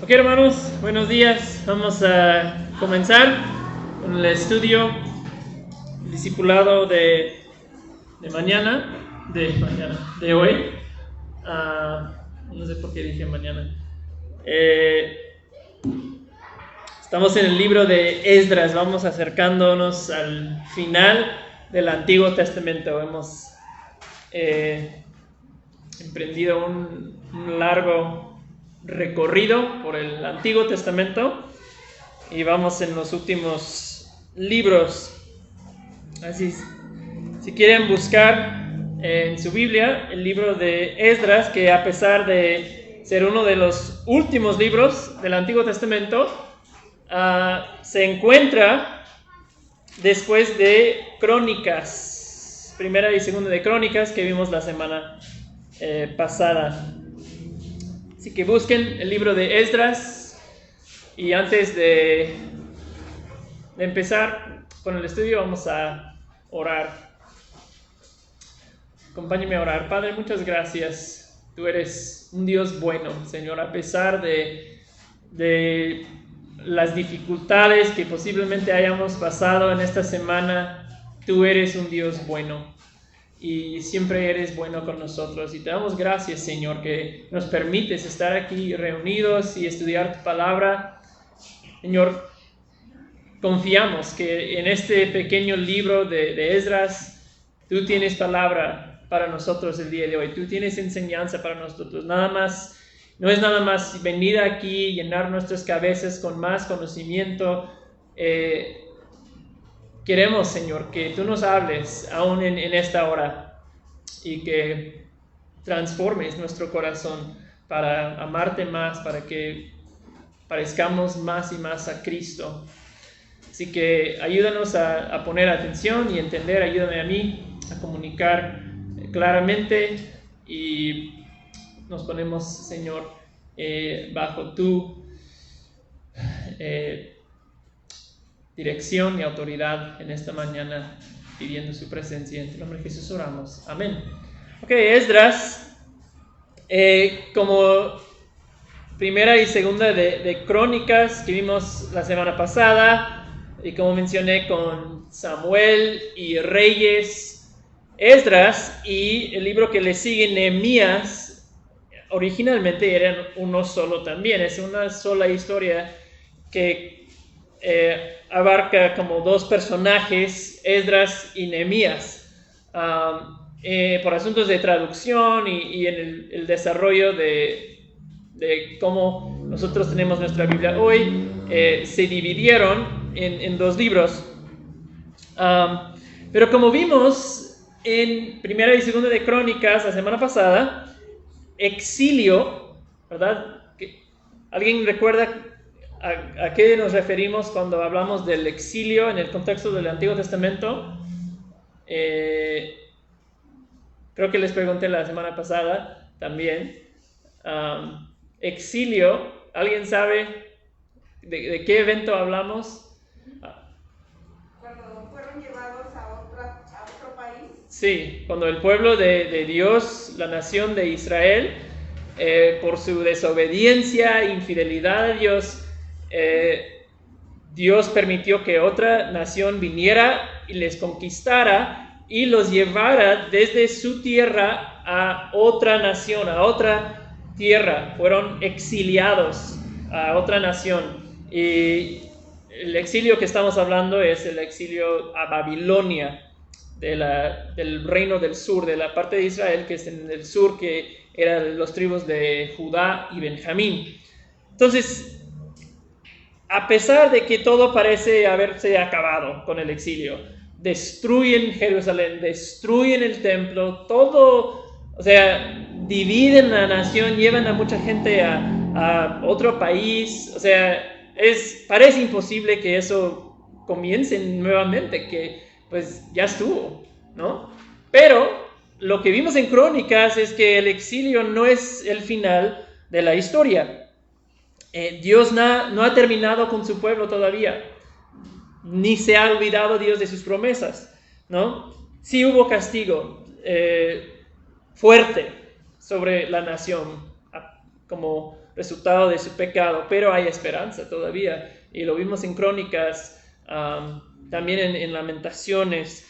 Ok, hermanos, buenos días. Vamos a comenzar con el estudio, el discipulado de hoy. No sé por qué dije mañana. Estamos en el libro de Esdras. Vamos acercándonos al final del Antiguo Testamento. Hemos emprendido un largo recorrido por el Antiguo Testamento y vamos en los últimos libros. Así, si quieren buscar en su Biblia el libro de Esdras, que a pesar de ser uno de los últimos libros del Antiguo Testamento, se encuentra después de Crónicas, primera y segunda de Crónicas, que vimos la semana pasada. Así que busquen el libro de Esdras. Y antes de empezar con el estudio, vamos a orar. Acompáñenme a orar. Padre, muchas gracias. Tú eres un Dios bueno, Señor, a pesar de las dificultades que posiblemente hayamos pasado en esta semana. Tú eres un Dios bueno y siempre eres bueno con nosotros. Y te damos gracias, Señor, que nos permites estar aquí reunidos y estudiar tu palabra. Señor, confiamos que en este pequeño libro de Esdras, tú tienes palabra para nosotros el día de hoy. Tú tienes enseñanza para nosotros. No es nada más venir aquí, llenar nuestras cabezas con más conocimiento. Queremos, Señor, que tú nos hables aún en esta hora y que transformes nuestro corazón para amarte más, para que parezcamos más y más a Cristo. Así que ayúdanos a poner atención y entender, ayúdame a mí a comunicar claramente y nos ponemos, Señor, bajo tu dirección y autoridad en esta mañana, pidiendo su presencia. En el nombre de Jesús oramos. Amén. Ok, Esdras, como primera y segunda de Crónicas que vimos la semana pasada, y como mencioné con Samuel y Reyes, Esdras y el libro que le sigue, Nehemías, originalmente eran uno solo también. Es una sola historia que abarca como dos personajes, Esdras y Nehemías, por asuntos de traducción y en el desarrollo de cómo nosotros tenemos nuestra Biblia hoy, se dividieron en dos libros. Pero como vimos en primera y segunda de Crónicas la semana pasada, exilio, ¿verdad? ¿Alguien recuerda a qué nos referimos cuando hablamos del exilio en el contexto del Antiguo Testamento? Creo que les pregunté la semana pasada también. Exilio, ¿alguien sabe de qué evento hablamos? Cuando fueron llevados a otro país. Sí, cuando el pueblo de Dios, la nación de Israel, por su desobediencia e infidelidad a Dios, Dios permitió que otra nación viniera y les conquistara y los llevara desde su tierra a otra nación, a otra tierra. Fueron exiliados a otra nación. Y el exilio que estamos hablando es el exilio a Babilonia, del reino del sur, de la parte de Israel que es en el sur, que eran los tribus de Judá y Benjamín. Entonces, a pesar de que todo parece haberse acabado con el exilio, destruyen Jerusalén, destruyen el templo, todo, o sea, dividen la nación, llevan a mucha gente a otro país, o sea, parece imposible que eso comience nuevamente, que pues ya estuvo, ¿no? Pero lo que vimos en Crónicas es que el exilio no es el final de la historia. Dios no ha terminado con su pueblo todavía, ni se ha olvidado Dios de sus promesas, ¿no? Sí hubo castigo fuerte sobre la nación, como resultado de su pecado, pero hay esperanza todavía. Y lo vimos en Crónicas, también en Lamentaciones.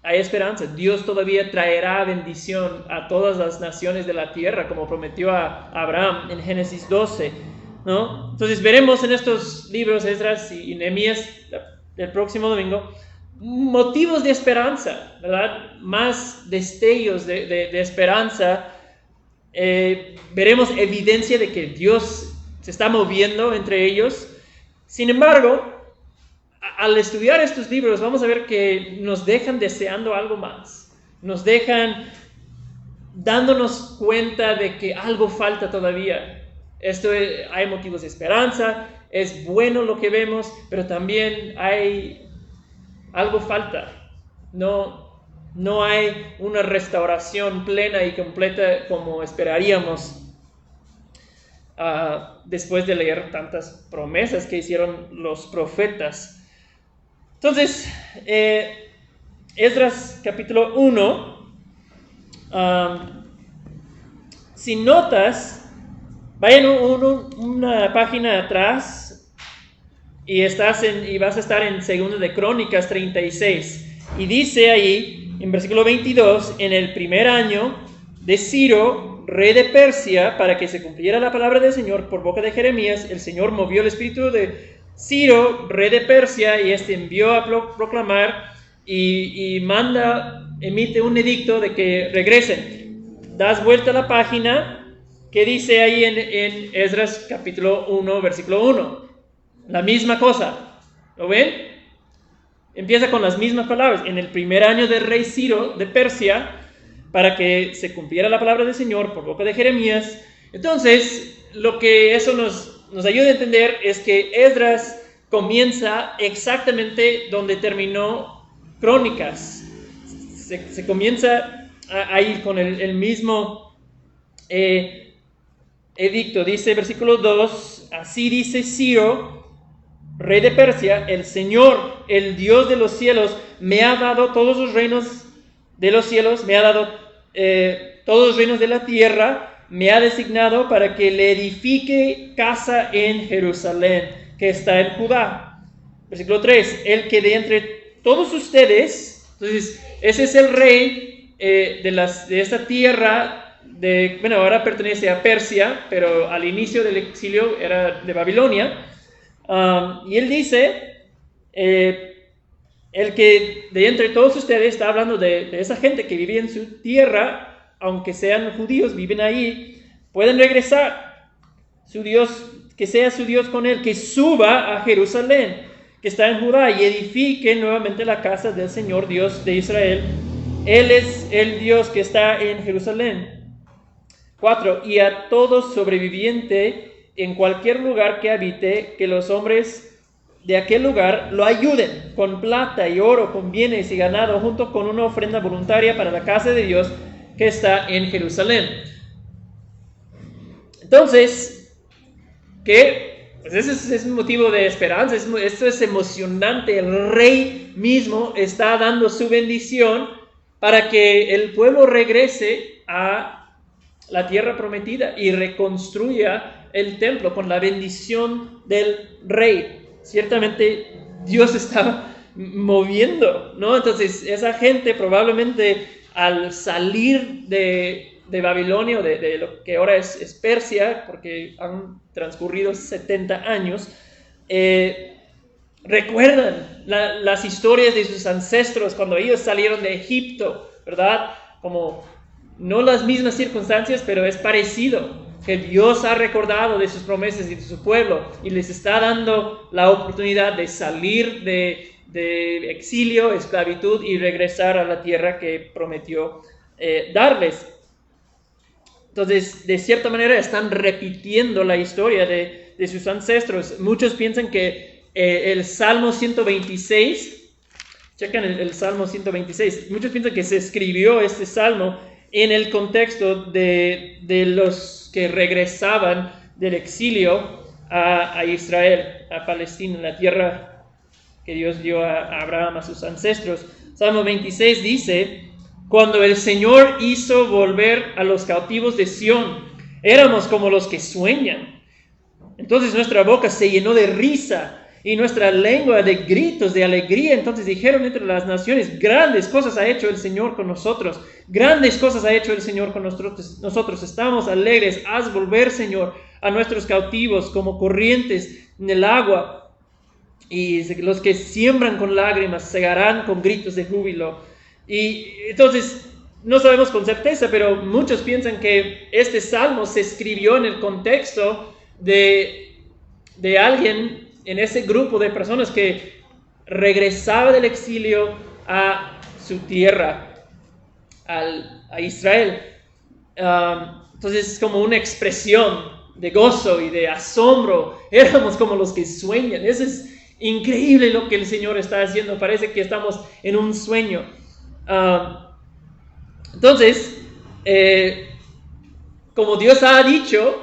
Hay esperanza. Dios todavía traerá bendición a todas las naciones de la tierra, como prometió a Abraham en Génesis 12, ¿no? Entonces veremos en estos libros, Esdras y Nehemías, el próximo domingo, motivos de esperanza, ¿verdad? Más destellos de esperanza. Veremos evidencia de que Dios se está moviendo entre ellos. Sin embargo, al estudiar estos libros vamos a ver que nos dejan deseando algo más. Nos dejan dándonos cuenta de que algo falta todavía. Hay motivos de esperanza, es bueno lo que vemos, pero también hay algo falta. No hay una restauración plena y completa como esperaríamos después de leer tantas promesas que hicieron los profetas. Entonces, Esdras capítulo 1, si notas, vayan una página atrás y vas a estar en 2 de Crónicas 36. Y dice ahí, en versículo 22, en el primer año de Ciro, rey de Persia, para que se cumpliera la palabra del Señor por boca de Jeremías, el Señor movió el espíritu de Ciro, rey de Persia, y envió a proclamar y emite un edicto de que regresen. Das vuelta a la página, que dice ahí en Esdras capítulo 1, versículo 1. La misma cosa. ¿Lo ven? Empieza con las mismas palabras. En el primer año del rey Ciro de Persia, para que se cumpliera la palabra del Señor por boca de Jeremías. Entonces, lo que eso nos ayuda a entender es que Esdras comienza exactamente donde terminó Crónicas. Se comienza a ir con el mismo edicto. Dice versículo 2, así dice Ciro, rey de Persia, el Señor, el Dios de los cielos, me ha dado todos los reinos de los cielos, me ha dado todos los reinos de la tierra, me ha designado para que le edifique casa en Jerusalén, que está en Judá. Versículo 3, el que de entre todos ustedes, entonces ese es el rey de esta tierra, ahora pertenece a Persia, pero al inicio del exilio era de Babilonia. Y él dice, el que de entre todos ustedes, está hablando de esa gente que vivía en su tierra, aunque sean judíos, viven ahí, pueden regresar. Su Dios, que sea su Dios con él, que suba a Jerusalén, que está en Judá, y edifique nuevamente la casa del Señor Dios de Israel. Él es el Dios que está en Jerusalén. 4. Y a todo sobreviviente en cualquier lugar que habite, que los hombres de aquel lugar lo ayuden con plata y oro, con bienes y ganado, junto con una ofrenda voluntaria para la casa de Dios que está en Jerusalén. Entonces, pues ese es un motivo de esperanza. Esto es emocionante. El rey mismo está dando su bendición para que el pueblo regrese a la tierra prometida y reconstruya el templo con la bendición del rey. Ciertamente Dios está moviendo, ¿no? Entonces esa gente probablemente al salir de Babilonia, de lo que ahora es Persia, porque han transcurrido 70 años, recuerdan las historias de sus ancestros cuando ellos salieron de Egipto, ¿verdad? Como no las mismas circunstancias, pero es parecido. Que Dios ha recordado de sus promesas y de su pueblo y les está dando la oportunidad de salir de exilio, esclavitud y regresar a la tierra que prometió darles. Entonces, de cierta manera están repitiendo la historia de sus ancestros. Muchos piensan que el Salmo 126, chequen el Salmo 126, muchos piensan que se escribió este Salmo en el contexto de los que regresaban del exilio a Israel, a Palestina, la tierra que Dios dio a Abraham, a sus ancestros. Salmo 26 dice, cuando el Señor hizo volver a los cautivos de Sión, Éramos como los que sueñan. Entonces nuestra boca se llenó de risa y nuestra lengua de gritos de alegría. Entonces dijeron entre las naciones, grandes cosas ha hecho el Señor con nosotros. Grandes cosas ha hecho el Señor con nosotros. Nosotros estamos alegres. Haz volver, Señor, a nuestros cautivos como corrientes en el agua. Y los que siembran con lágrimas segarán con gritos de júbilo. Y entonces no sabemos con certeza, pero muchos piensan que este salmo se escribió en el contexto de alguien en ese grupo de personas que regresaba del exilio a su tierra, a Israel. Entonces es como una expresión de gozo y de asombro. Éramos como los que sueñan. Eso es increíble lo que el Señor está haciendo. Parece que estamos en un sueño. Entonces, como Dios ha dicho,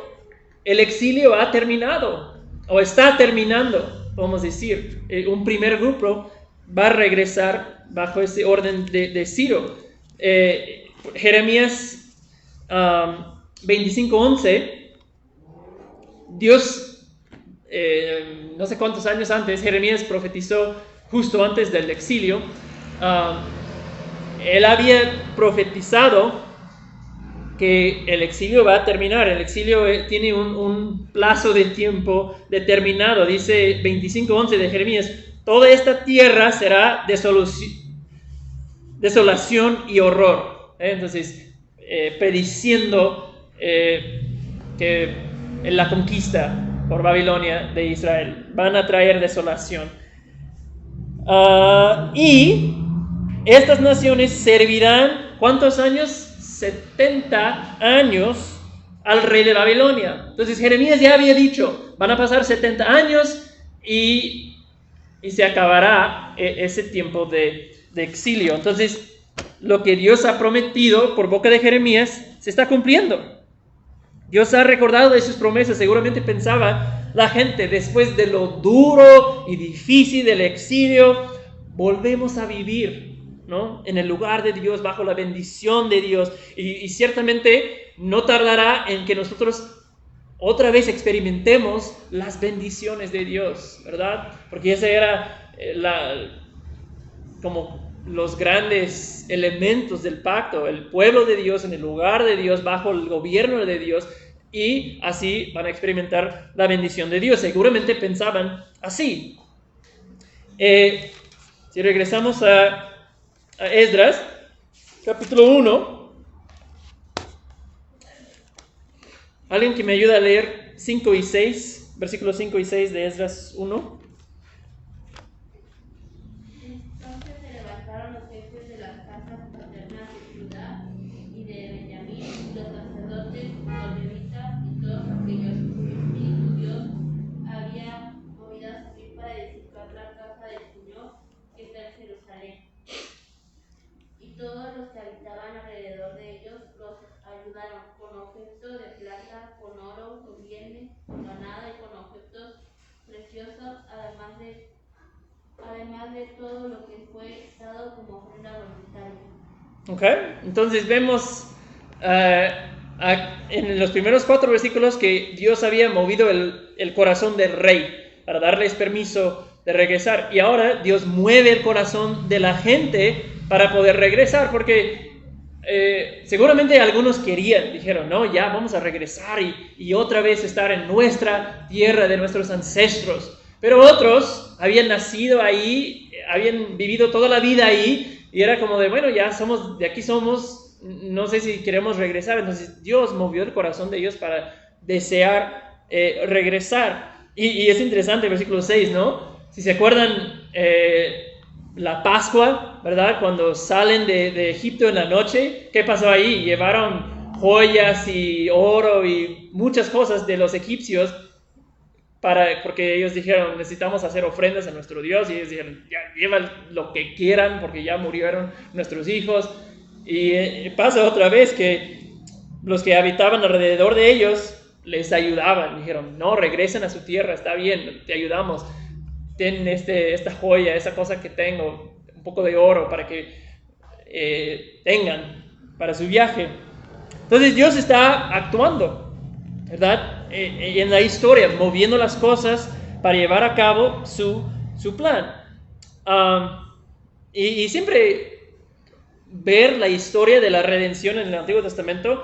el exilio ha terminado, o está terminando, podemos decir. Un primer grupo va a regresar bajo ese orden de Ciro. Jeremías 25:11, Dios, no sé cuántos años antes, Jeremías profetizó justo antes del exilio. Él había profetizado que el exilio va a terminar. El exilio tiene un plazo de tiempo determinado. Dice 25:11 de Jeremías, toda esta tierra será desolación y horror. Entonces, prediciendo que en la conquista por Babilonia de Israel van a traer desolación. Y estas naciones servirán, ¿cuántos años? 70 años al rey de Babilonia. Entonces Jeremías ya había dicho, van a pasar 70 años y se acabará ese tiempo de exilio. Entonces lo que Dios ha prometido por boca de Jeremías se está cumpliendo. Dios ha recordado de sus promesas. Seguramente pensaba la gente, después de lo duro y difícil del exilio, volvemos a vivir, ¿no?, en el lugar de Dios, bajo la bendición de Dios, y ciertamente no tardará en que nosotros otra vez experimentemos las bendiciones de Dios, ¿verdad? Porque ese era como los grandes elementos del pacto, el pueblo de Dios en el lugar de Dios, bajo el gobierno de Dios, y así van a experimentar la bendición de Dios. Seguramente pensaban así. Si regresamos a Esdras, capítulo 1. ¿Alguien que me ayude a leer 5 y 6? Versículos 5 y 6 de Esdras 1. Entonces se levantaron los jefes de las casas paternas de Judá y de Benjamín, los sacerdotes, los levitas y todos aquellos cuyo espíritu Dios había movido a subir para edificar la casa del Señor que está en Jerusalén. Y todos los que habitaban alrededor de ellos los ayudaron con objetos de plata, con oro, con bienes, con ganado y con objetos preciosos, además de todo lo que fue dado como ofrenda voluntaria. Ok, entonces vemos en los primeros 4 versículos que Dios había movido el corazón del rey para darles permiso de regresar, y ahora Dios mueve el corazón de la gente para poder regresar, porque seguramente algunos dijeron, no, ya vamos a regresar y otra vez estar en nuestra tierra de nuestros ancestros. Pero otros habían nacido ahí, habían vivido toda la vida ahí, y era como de, bueno, ya somos, de aquí somos, no sé si queremos regresar. Entonces Dios movió el corazón de ellos para desear regresar. Y es interesante el versículo 6, ¿no? Si se acuerdan, la Pascua, ¿verdad? Cuando salen de Egipto en la noche, ¿qué pasó ahí? Llevaron joyas y oro y muchas cosas de los egipcios, porque ellos dijeron, necesitamos hacer ofrendas a nuestro Dios, y ellos dijeron, ya, llevan lo que quieran porque ya murieron nuestros hijos. Y pasa otra vez que los que habitaban alrededor de ellos les ayudaban, dijeron, no, regresen a su tierra, está bien, te ayudamos, ten esta joya, esa cosa que tengo, un poco de oro para que tengan para su viaje. Entonces Dios está actuando. ¿verdad? En la historia, moviendo las cosas para llevar a cabo su plan. Y siempre ver la historia de la redención en el Antiguo Testamento,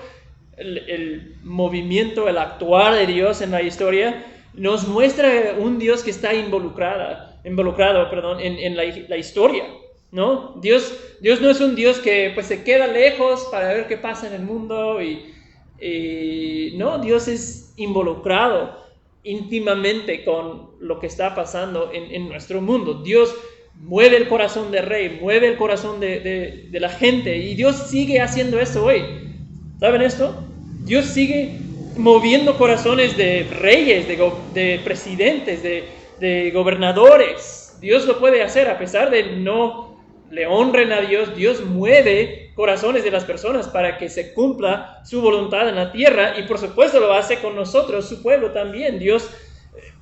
el movimiento, el actuar de Dios en la historia, nos muestra un Dios que está involucrado, en la historia, ¿no? Dios no es un Dios que pues se queda lejos para ver qué pasa en el mundo no, Dios es involucrado íntimamente con lo que está pasando en nuestro mundo. Dios mueve el corazón del rey, mueve el corazón de la gente, y Dios sigue haciendo eso hoy. ¿Saben esto? Dios sigue moviendo corazones de reyes, de presidentes, de gobernadores. Dios lo puede hacer a pesar de no le honren a Dios. Dios mueve corazones de las personas para que se cumpla su voluntad en la tierra, y por supuesto lo hace con nosotros, su pueblo también. Dios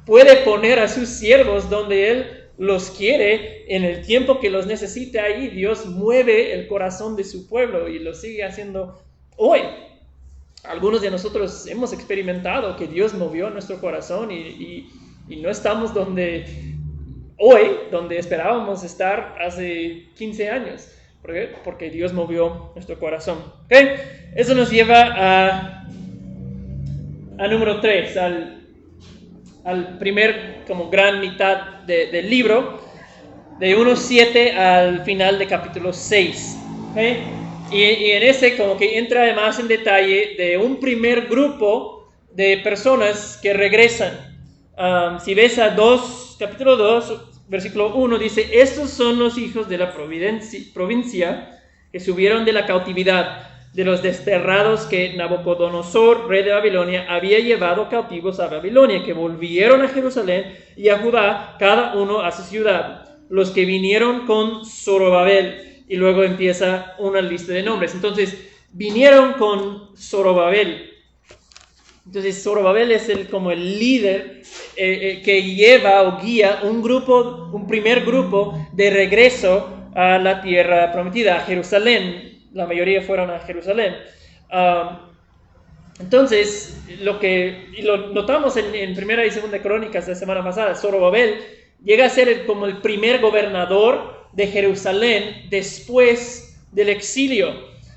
puede poner a sus siervos donde Él los quiere en el tiempo que los necesite ahí. Dios mueve el corazón de su pueblo y lo sigue haciendo hoy. Algunos de nosotros hemos experimentado que Dios movió nuestro corazón y no estamos donde esperábamos estar hace 15 años. ¿Por qué? Porque Dios movió nuestro corazón. ¿Okay? Eso nos lleva a número 3, al primer como gran mitad del libro, de 1:7 al final de capítulo 6. ¿Okay? Y en ese como que entra más en detalle de un primer grupo de personas que regresan. Si ves capítulo 2, versículo 1, dice: estos son los hijos de la provincia que subieron de la cautividad, de los desterrados que Nabucodonosor, rey de Babilonia, había llevado cautivos a Babilonia, que volvieron a Jerusalén y a Judá, cada uno a su ciudad, los que vinieron con Zorobabel. Y luego empieza una lista de nombres. Entonces, vinieron con Zorobabel. Entonces, Zorobabel es como el líder que lleva o guía un primer grupo de regreso a la tierra prometida, a Jerusalén. La mayoría fueron a Jerusalén. Entonces, lo notamos en Primera y Segunda Crónicas de la semana pasada, Zorobabel llega a ser como el primer gobernador de Jerusalén después del exilio.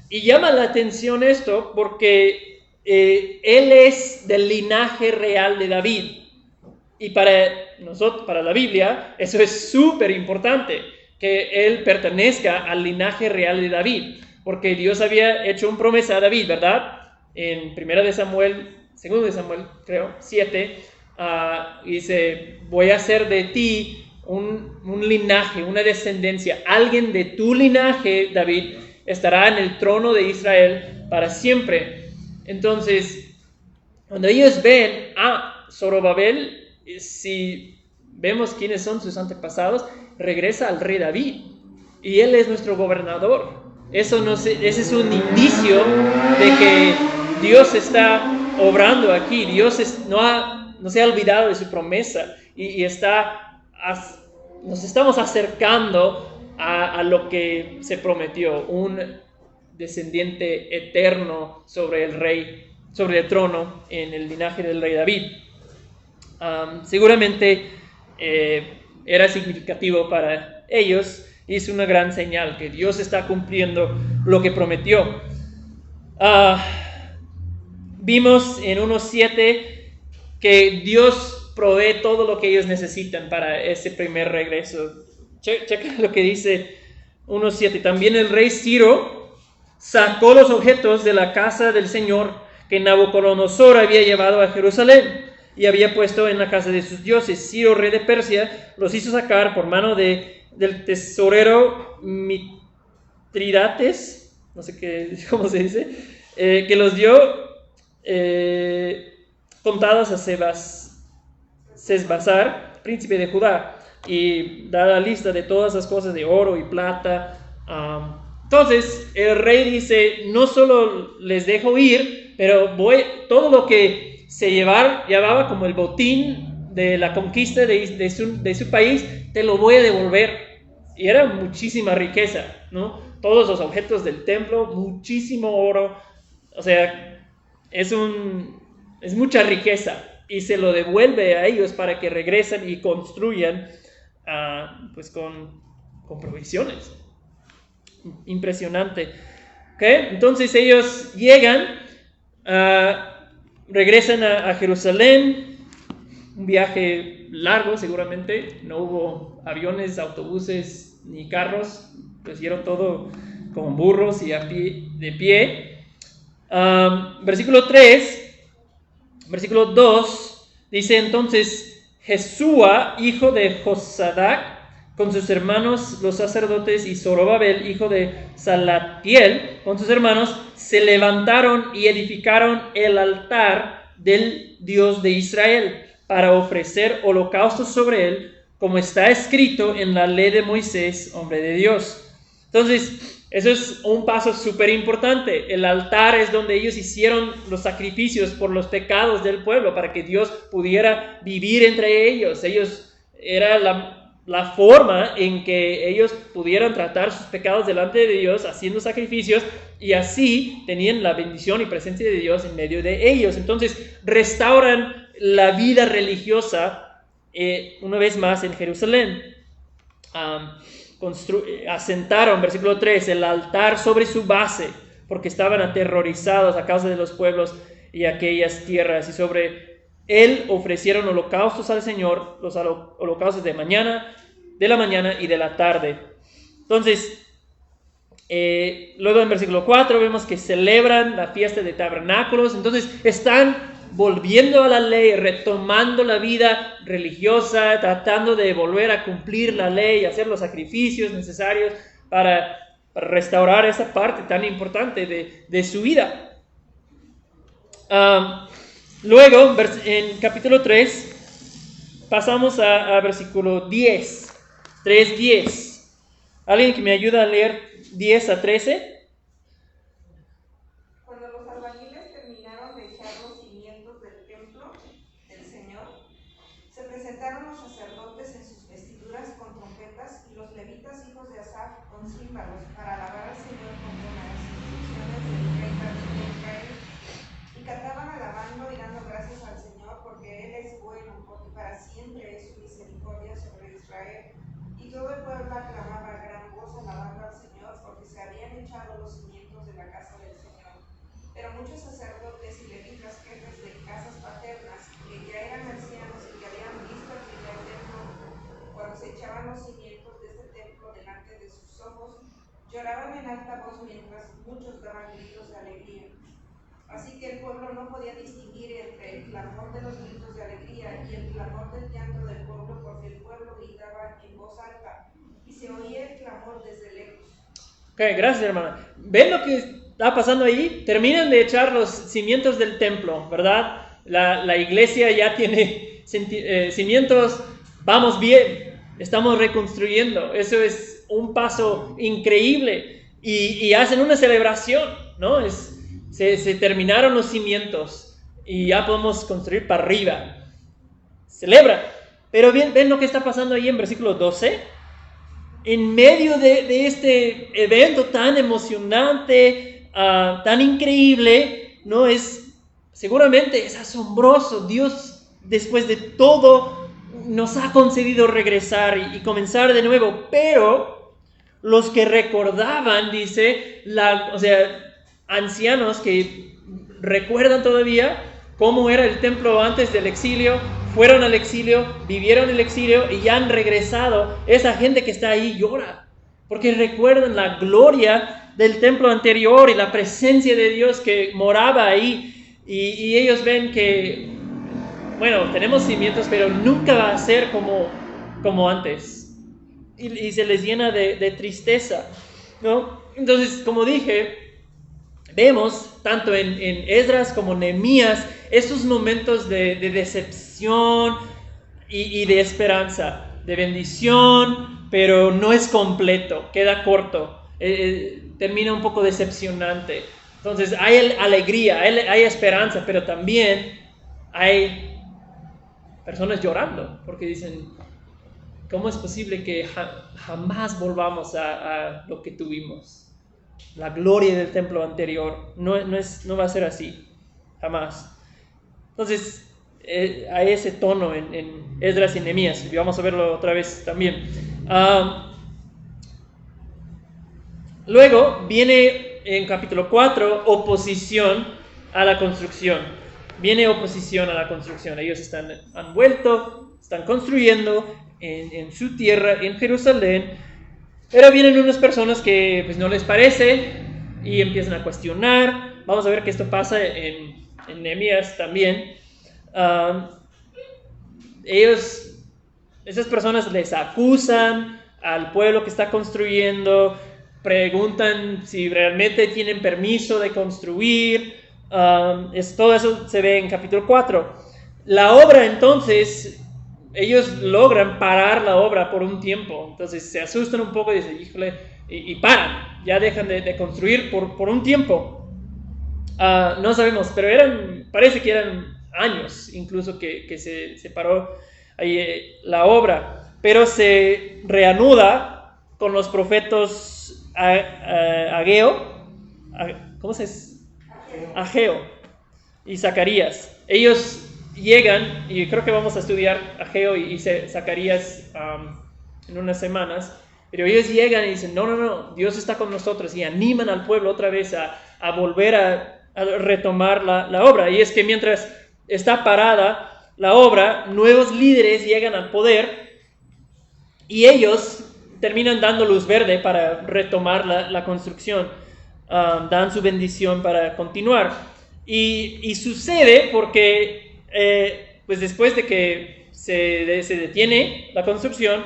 Y llama la atención esto porque él es del linaje real de David. Y para nosotros, para la Biblia, eso es súper importante, que él pertenezca al linaje real de David. Porque Dios había hecho una promesa a David, ¿verdad? En 2 de Samuel, creo, 7, dice: voy a hacer de ti un linaje, una descendencia. Alguien de tu linaje, David, estará en el trono de Israel para siempre. Entonces, cuando ellos ven a Zorobabel, si vemos quiénes son sus antepasados, regresa al rey David y él es nuestro gobernador. Ese es un indicio de que Dios está obrando aquí. Dios no se ha olvidado de su promesa y nos estamos acercando a lo que se prometió, un descendiente eterno sobre el trono en el linaje del rey David. Seguramente era significativo para ellos y es una gran señal que Dios está cumpliendo lo que prometió. Vimos en 1:7 que Dios provee todo lo que ellos necesitan para ese primer regreso. Checa lo que dice 1:7. También el rey Ciro sacó los objetos de la casa del Señor que Nabucodonosor había llevado a Jerusalén y había puesto en la casa de sus dioses. Ciro, rey de Persia, los hizo sacar por mano del tesorero Mitridates, no sé cómo se dice, que los dio contados a Sesbazar, príncipe de Judá, y da la lista de todas las cosas de oro y plata. Entonces el rey dice: no solo les dejo ir, pero todo lo que se llevaba como el botín de la conquista de su país, te lo voy a devolver. Y era muchísima riqueza, ¿no? Todos los objetos del templo, muchísimo oro. O sea, es un es mucha riqueza y se lo devuelve a ellos para que regresen y construyan pues con provisiones. Impresionante. ¿Okay? Entonces ellos llegan, regresan a Jerusalén, un viaje largo seguramente, no hubo aviones, autobuses ni carros, lo hicieron todo con burros y de pie. Versículo 3, versículo 2, dice entonces Jesúa, hijo de Josadac, con sus hermanos los sacerdotes, y Zorobabel, hijo de Salatiel, con sus hermanos, se levantaron y edificaron el altar del Dios de Israel para ofrecer holocaustos sobre él, como está escrito en la ley de Moisés, hombre de Dios. Entonces, eso es un paso súper importante. El altar es donde ellos hicieron los sacrificios por los pecados del pueblo, para que Dios pudiera vivir entre ellos. Era la forma en que ellos pudieran tratar sus pecados delante de Dios, haciendo sacrificios, y así tenían la bendición y presencia de Dios en medio de ellos. Entonces, restauran la vida religiosa una vez más en Jerusalén. Asentaron, versículo 3, el altar sobre su base, porque estaban aterrorizados a causa de los pueblos y aquellas tierras, y sobre él ofrecieron holocaustos al Señor, los holocaustos de la mañana y de la tarde. Entonces, luego en versículo 4 vemos que celebran la fiesta de tabernáculos. Entonces están volviendo a la ley, retomando la vida religiosa, tratando de volver a cumplir la ley, hacer los sacrificios necesarios para restaurar esa parte tan importante de su vida. Luego, en capítulo 3, pasamos a versículo 10, 3:10. ¿Alguien que me ayuda a leer 10 a 13? Cuando los albañiles terminaron de echar los cimientos del templo del Señor, se presentaron los sacerdotes en sus vestiduras con trompetas y los levitas hijos de Asaf con címbalos para alabar al Señor conforme a las instrucciones del rey David de Israel. Y cantaban alabando y dando gracias al Señor, porque Él es bueno, porque para siempre es su misericordia sobre Israel. Y todo el pueblo aclamaba a gran voz alabando al Señor, porque se habían echado los cimientos de la casa del Señor. Pero muchos sacerdotes y levitas, jefes de casas paternas, que ya eran ancianos y que habían visto el primer templo, cuando se echaban los cimientos de este templo delante de sus ojos, lloraban en alta voz mientras muchos daban gritos de alegría. Así que el pueblo no podía distinguir entre el clamor de los gritos de alegría y el clamor del llanto del pueblo, porque el pueblo gritaba en voz alta y se oía el clamor desde lejos. Ok, gracias, hermana. ¿Ven lo que está pasando ahí? Terminan de echar los cimientos del templo, ¿verdad? La iglesia ya tiene cimientos, vamos bien, estamos reconstruyendo. Eso es un paso increíble y hacen una celebración, ¿no? Se terminaron los cimientos y ya podemos construir para arriba. Celebra. Pero ven lo que está pasando ahí en versículo 12. En medio de este evento tan emocionante, tan increíble, ¿no? Seguramente es asombroso. Dios, después de todo, nos ha concedido regresar y comenzar de nuevo. Pero los que recordaban, dice, ancianos que recuerdan todavía cómo era el templo antes del exilio, fueron al exilio, vivieron el exilio y ya han regresado. Esa gente que está ahí llora, porque recuerdan la gloria del templo anterior y la presencia de Dios que moraba ahí. Y ellos ven que, bueno, tenemos cimientos, pero nunca va a ser como antes. Y se les llena de tristeza, ¿no? Entonces, como dije, vemos tanto en Esdras como Nehemías esos momentos de decepción y de esperanza, de bendición, pero no es completo, queda corto, termina un poco decepcionante. Entonces hay alegría, hay esperanza, pero también hay personas llorando porque dicen, ¿cómo es posible que jamás volvamos a lo que tuvimos? La gloria del templo anterior no va a ser así, jamás. Entonces, hay ese tono en Esdras y Nehemías, y vamos a verlo otra vez también. Luego viene en capítulo 4 oposición a la construcción. Viene oposición a la construcción. Ellos han vuelto, están construyendo en su tierra, en Jerusalén, pero vienen unas personas que pues, no les parece y empiezan a cuestionar. Vamos a ver que esto pasa en Nehemías también. Esas personas les acusan al pueblo que está construyendo, preguntan si realmente tienen permiso de construir. Todo eso se ve en capítulo 4. La obra, entonces, ellos logran parar la obra por un tiempo. Entonces se asustan un poco y dicen, híjole, y paran, ya dejan de construir por un tiempo. No sabemos, pero parece que eran años incluso que se paró ahí la obra, pero se reanuda con los profetas Ageo, ¿cómo se dice? Ageo y Zacarías. Ellos llegan, y creo que vamos a estudiar Ageo y Zacarías en unas semanas, pero ellos llegan y dicen, no, Dios está con nosotros, y animan al pueblo otra vez a volver a retomar la obra. Y es que mientras está parada la obra, nuevos líderes llegan al poder y ellos terminan dando luz verde para retomar la construcción, dan su bendición para continuar. Y sucede porque pues después de que se detiene la construcción,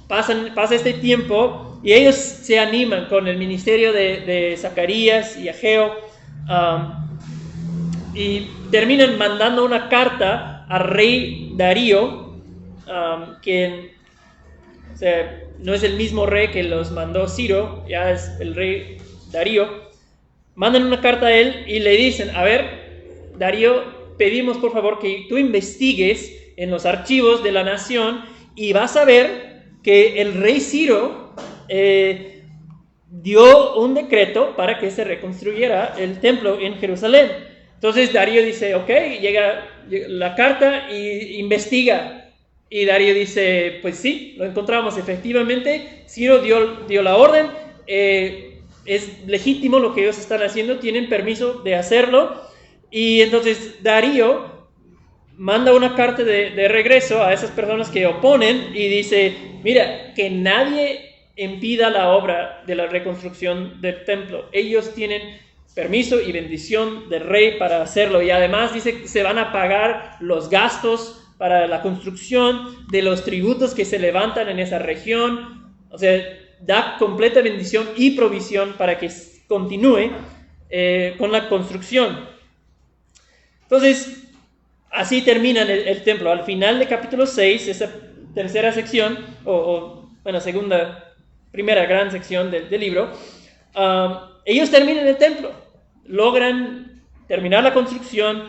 pasa este tiempo y ellos se animan con el ministerio de Zacarías y Ageo, y terminan mandando una carta al rey Darío, quien, o sea, no es el mismo rey que los mandó Ciro, ya es el rey Darío. Mandan una carta a él y le dicen, a ver, Darío, pedimos por favor que tú investigues en los archivos de la nación y vas a ver que el rey Ciro dio un decreto para que se reconstruyera el templo en Jerusalén. Entonces Darío dice, ok, llega la carta y investiga. Y Darío dice, pues sí, lo encontramos efectivamente, Ciro dio la orden, es legítimo lo que ellos están haciendo, tienen permiso de hacerlo. Y entonces Darío manda una carta de regreso a esas personas que oponen y dice, mira, que nadie impida la obra de la reconstrucción del templo. Ellos tienen permiso y bendición del rey para hacerlo. Y además dice que se van a pagar los gastos para la construcción de los tributos que se levantan en esa región. O sea, da completa bendición y provisión para que continúe con la construcción. Entonces, así termina el templo. Al final de capítulo 6, esa tercera sección, primera gran sección del libro, ellos terminan el templo, logran terminar la construcción.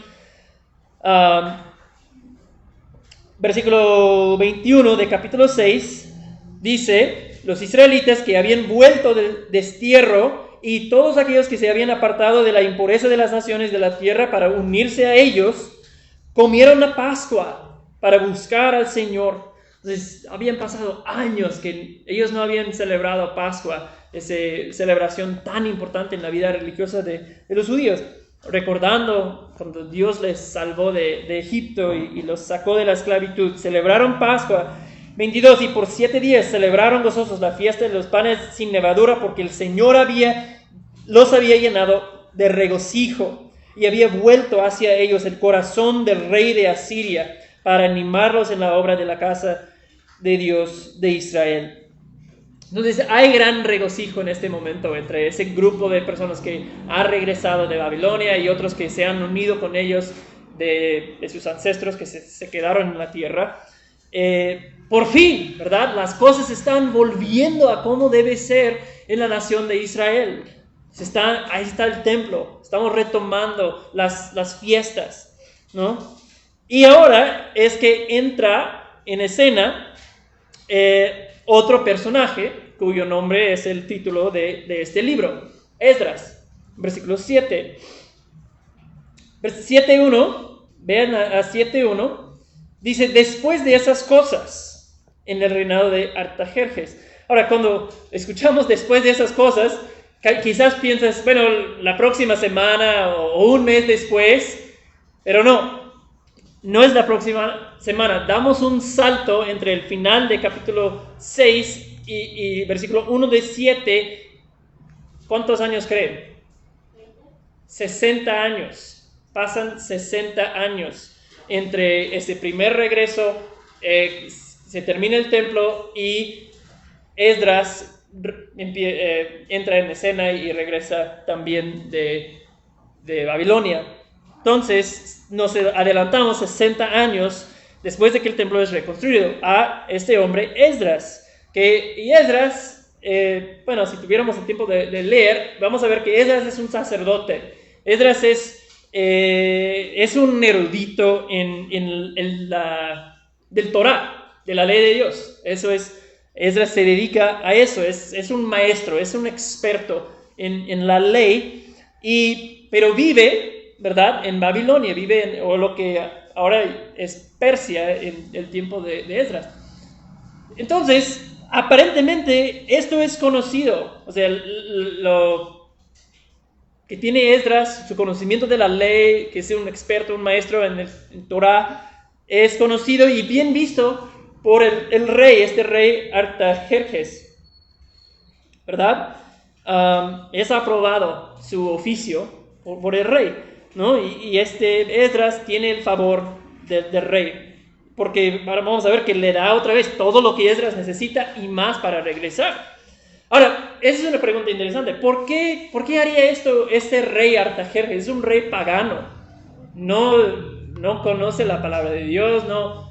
Versículo 21 de capítulo 6 dice, los israelitas que habían vuelto del destierro y todos aquellos que se habían apartado de la impureza de las naciones de la tierra para unirse a ellos, comieron la Pascua para buscar al Señor. Entonces, habían pasado años que ellos no habían celebrado Pascua, esa celebración tan importante en la vida religiosa de los judíos, recordando cuando Dios les salvó de Egipto y los sacó de la esclavitud. Celebraron Pascua 22 y por 7 días celebraron gozosos la fiesta de los panes sin levadura, porque el Señor los había llenado de regocijo y había vuelto hacia ellos el corazón del rey de Asiria para animarlos en la obra de la casa de Dios de Israel. Entonces hay gran regocijo en este momento entre ese grupo de personas que ha regresado de Babilonia y otros que se han unido con ellos de sus ancestros que se quedaron en la tierra. Por fin, ¿verdad? Las cosas están volviendo a como debe ser en la nación de Israel. Ahí está el templo, estamos retomando las fiestas, ¿no? Y ahora es que entra en escena otro personaje cuyo nombre es el título de este libro, Esdras, versículo 7. 7.1, vean a 7.1, dice, después de esas cosas, en el reinado de Artajerjes. Ahora, cuando escuchamos después de esas cosas, quizás piensas, bueno, la próxima semana o un mes después, pero no es la próxima semana. Damos un salto entre el final de capítulo 6 y versículo 1 de 7. ¿Cuántos años creen? 60 años. Pasan 60 años entre ese primer regreso, se termina el templo y Esdras entra en escena y regresa también de Babilonia. Entonces nos adelantamos 60 años después de que el templo es reconstruido a este hombre Esdras. Y Esdras, si tuviéramos el tiempo de leer, vamos a ver que Esdras es un sacerdote. Esdras es un erudito del Torah, de la ley de Dios. Eso es, Esdras se dedica a eso, es un maestro, es un experto en la ley, pero vive, ¿verdad?, en Babilonia, o lo que ahora es Persia en el tiempo de Esdras. Entonces, aparentemente esto es conocido, o sea, lo que tiene Esdras, su conocimiento de la ley, que es un experto, un maestro en Torah, es conocido y bien visto por el rey, este rey Artajerjes, ¿verdad? Es aprobado su oficio por el rey, ¿no? Y este Esdras tiene el favor del rey, porque vamos a ver que le da otra vez todo lo que Esdras necesita y más para regresar. Ahora, esa es una pregunta interesante. ¿Por qué haría esto este rey Artajerjes? Es un rey pagano. No conoce la palabra de Dios, no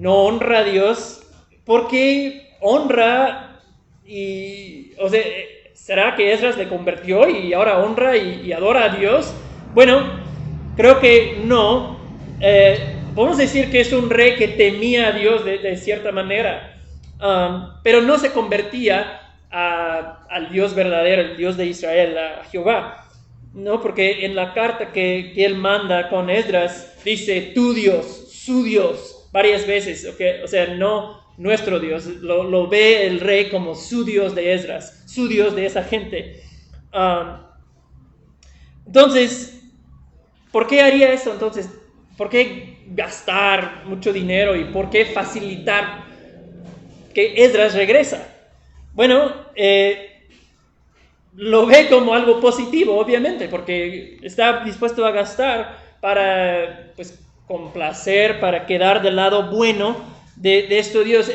honra a Dios. ¿Por qué honra? ¿Será que Esdras le convirtió y ahora honra y adora a Dios? Bueno, creo que no. Podemos decir que es un rey que temía a Dios de cierta manera, pero no se convertía al Dios verdadero, el Dios de Israel, a Jehová, ¿no? Porque en la carta que él manda con Esdras dice tu Dios, su Dios, varias veces, ¿okay? O sea, no nuestro Dios, lo ve el rey como su Dios de Esdras, su Dios de esa gente. Entonces, ¿por qué haría eso? Entonces, ¿por qué gastar mucho dinero y por qué facilitar que Esdras regresa? Bueno, lo ve como algo positivo, obviamente, porque está dispuesto a gastar para, pues, complacer, para quedar del lado bueno de este Dios.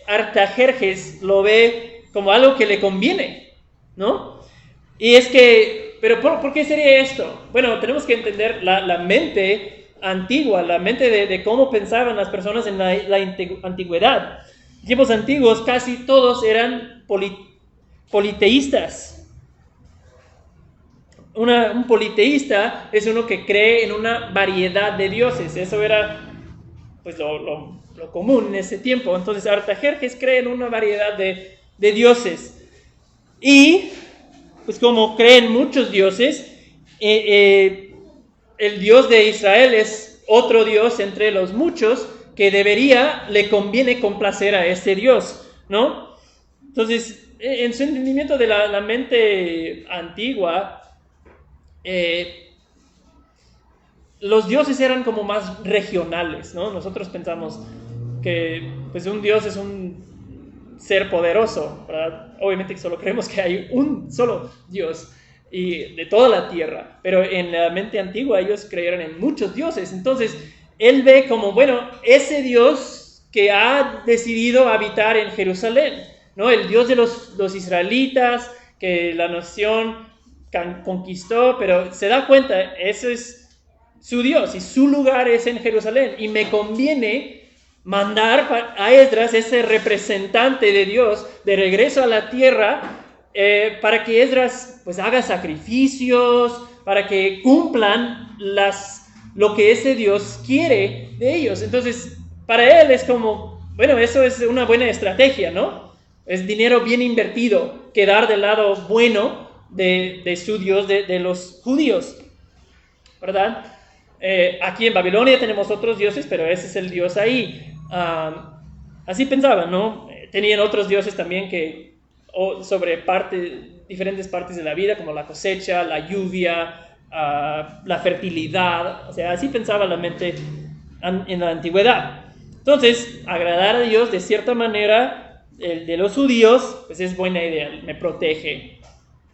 Artajerjes lo ve como algo que le conviene, ¿no? Y es que, ¿pero por qué sería esto? Bueno, tenemos que entender la mente antigua, la mente de cómo pensaban las personas en la antigüedad. En tiempos antiguos casi todos eran politeístas. Un politeísta es uno que cree en una variedad de dioses. Eso era, pues, lo común en ese tiempo. Entonces Artajerjes cree en una variedad de dioses. Y, pues, como creen muchos dioses, el Dios de Israel es otro Dios entre los muchos que le conviene complacer a ese Dios, ¿no? Entonces, en su entendimiento de la mente antigua, los dioses eran como más regionales, ¿no? Nosotros pensamos que, pues, un dios es un ser poderoso, ¿verdad? Obviamente solo creemos que hay un solo Dios y de toda la tierra, pero en la mente antigua ellos creyeron en muchos dioses. Entonces él ve como, bueno, ese Dios que ha decidido habitar en Jerusalén, ¿no? El Dios de los israelitas, que la nación conquistó, pero se da cuenta, ese es su Dios y su lugar es en Jerusalén, y me conviene mandar a Esdras, ese representante de Dios, de regreso a la tierra, para que Esdras, pues, haga sacrificios, para que cumplan lo que ese Dios quiere de ellos. Entonces, para él es como, bueno, eso es una buena estrategia, ¿no? Es dinero bien invertido, quedar del lado bueno de su Dios, de los judíos. ¿verdad? Aquí en Babilonia tenemos otros dioses, pero ese es el Dios ahí. Así pensaban, ¿no? Tenían otros dioses también sobre diferentes partes de la vida, como la cosecha, la lluvia, la fertilidad. O sea, así pensaba la mente en la antigüedad. Entonces, agradar a Dios de cierta manera, el de los judíos, pues es buena idea, me protege,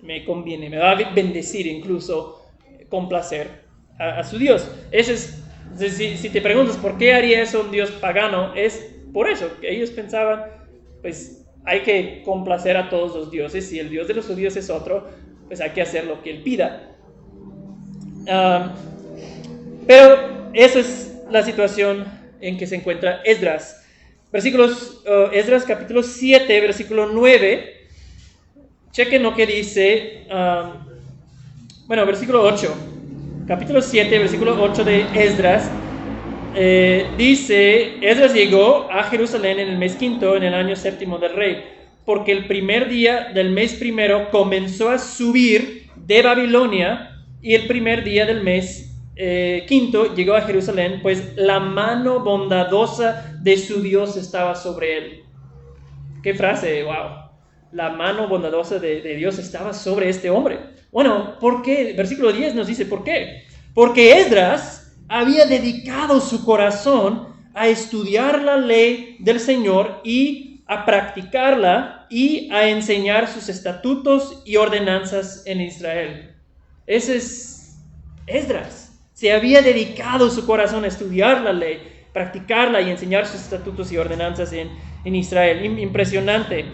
me conviene, me va a bendecir incluso, complacer a su Dios. Ese es, si te preguntas por qué haría eso un Dios pagano, es por eso, que ellos pensaban, pues hay que complacer a todos los dioses, si el Dios de los judíos es otro, pues hay que hacer lo que él pida. Pero esa es la situación en que se encuentra Esdras. Esdras capítulo 7, versículo 9. Chequen lo que dice, versículo 8. Capítulo 7, versículo 8 de Esdras. Dice, Esdras llegó a Jerusalén en el mes quinto, en el año séptimo del rey, porque el primer día del mes primero comenzó a subir de Babilonia, y el primer día del mes quinto llegó a Jerusalén, pues la mano bondadosa de su Dios estaba sobre él. Qué frase, wow. La mano bondadosa de Dios estaba sobre este hombre. Bueno, ¿por qué? Versículo 10 nos dice ¿por qué? Porque Esdras había dedicado su corazón a estudiar la ley del Señor y a practicarla y a enseñar sus estatutos y ordenanzas en Israel. Ese es Esdras. Se había dedicado su corazón a estudiar la ley, practicarla y enseñar sus estatutos y ordenanzas en Israel. Impresionante.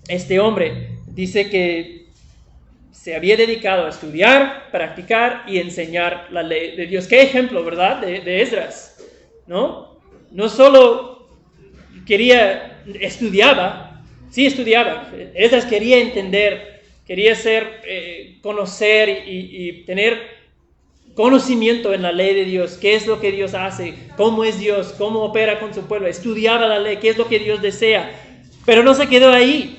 Este hombre dice que se había dedicado a estudiar, practicar y enseñar la ley de Dios. Qué ejemplo, ¿verdad? De Esdras, ¿no? No solo estudiaba. Esdras quería entender, quería conocer y tener conocimiento en la ley de Dios, qué es lo que Dios hace, cómo es Dios, cómo opera con su pueblo. Estudiaba la ley, qué es lo que Dios desea. Pero no se quedó ahí.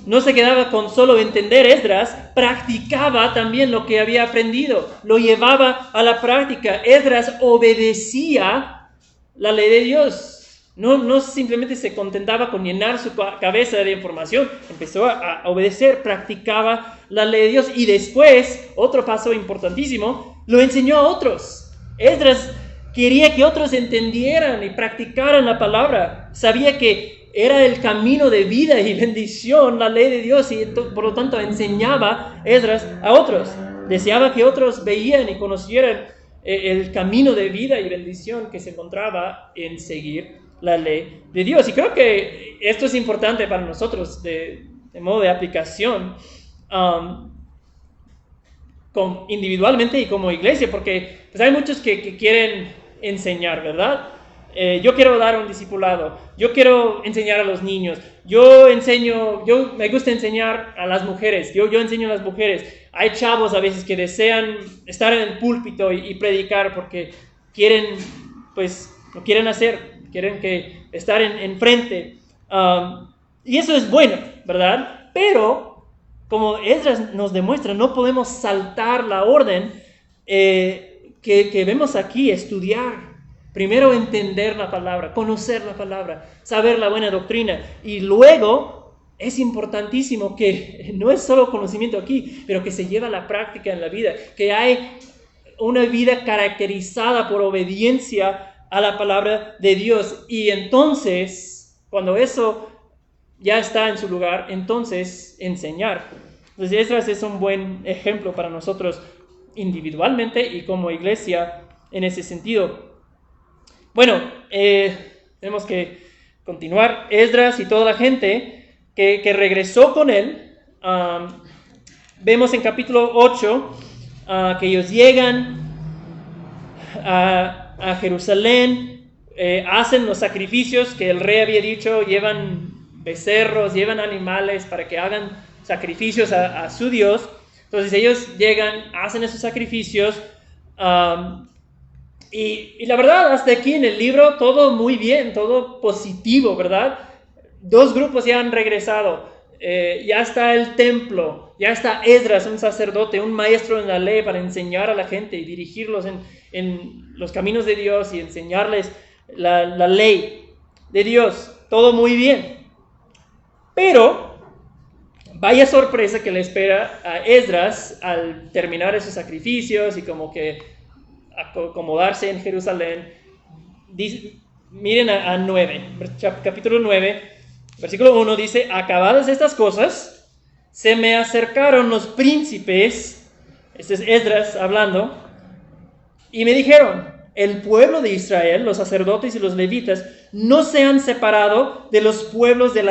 No se quedaba con solo entender. Esdras practicaba también lo que había aprendido, lo llevaba a la práctica. Esdras obedecía la ley de Dios. No simplemente se contentaba con llenar su cabeza de información, empezó a obedecer, practicaba la ley de Dios y después, otro paso importantísimo, lo enseñó a otros. Esdras quería que otros entendieran y practicaran la palabra, sabía que era el camino de vida y bendición, la ley de Dios, y por lo tanto enseñaba Esdras a otros. Deseaba que otros veían y conocieran el camino de vida y bendición que se encontraba en seguir la ley de Dios. Y creo que esto es importante para nosotros de modo de aplicación, individualmente y como iglesia, porque pues, hay muchos que quieren enseñar, ¿verdad? Yo quiero dar un discipulado, yo quiero enseñar a los niños, me gusta enseñar a las mujeres, yo enseño a las mujeres. Hay chavos a veces que desean estar en el púlpito y predicar porque quieren, pues, lo quieren hacer, quieren estar en frente. Y eso es bueno, ¿verdad? Pero, como Esdras nos demuestra, no podemos saltar la orden que vemos aquí, estudiar. Primero entender la palabra, conocer la palabra, saber la buena doctrina. Y luego es importantísimo que no es solo conocimiento aquí, pero que se lleva a la práctica en la vida. Que hay una vida caracterizada por obediencia a la palabra de Dios. Y entonces, cuando eso ya está en su lugar, entonces enseñar. Entonces Esdras es un buen ejemplo para nosotros individualmente y como iglesia en ese sentido. Bueno, tenemos que continuar. Esdras y toda la gente que regresó con él, vemos en capítulo 8 que ellos llegan a Jerusalén, hacen los sacrificios que el rey había dicho, llevan becerros, llevan animales para que hagan sacrificios a su Dios. Entonces ellos llegan, hacen esos sacrificios, y la verdad, hasta aquí en el libro, todo muy bien, todo positivo, ¿verdad? 2 grupos ya han regresado, ya está el templo, Ya está Esdras, un sacerdote, un maestro en la ley para enseñar a la gente y dirigirlos en los caminos de Dios y enseñarles la ley de Dios. Todo muy bien. Pero vaya sorpresa que le espera a Esdras al terminar esos sacrificios y como que acomodarse en Jerusalén. Miren a 9, capítulo 9, versículo 1 dice: acabadas estas cosas, se me acercaron los príncipes, este es Esdras hablando, y me dijeron: el pueblo de Israel, los sacerdotes y los levitas, no se han separado de los pueblos de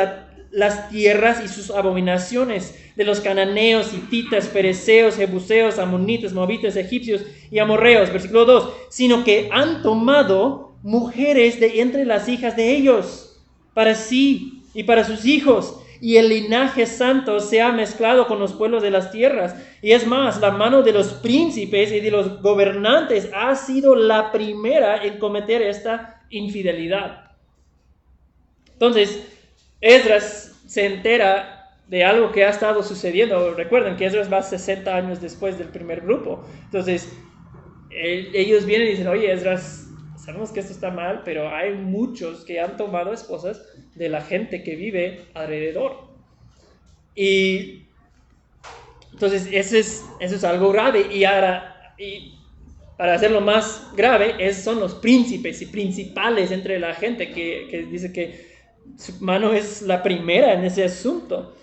las tierras y sus abominaciones, de los cananeos, hititas, fereceos, jebuseos, amonitas, moabitas, egipcios y amorreos, versículo 2, sino que han tomado mujeres de entre las hijas de ellos, para sí y para sus hijos, y el linaje santo se ha mezclado con los pueblos de las tierras. Y es más, la mano de los príncipes y de los gobernantes ha sido la primera en cometer esta infidelidad. Entonces, Esdras se entera de algo que ha estado sucediendo. Recuerden que Esdras va 60 años después del primer grupo. Entonces, ellos vienen y dicen: oye, Esdras, sabemos que esto está mal, pero hay muchos que han tomado esposas de la gente que vive alrededor. Y entonces eso es algo grave. Y ahora, para hacerlo más grave, son los príncipes y principales entre la gente que dice que su mano es la primera en ese asunto.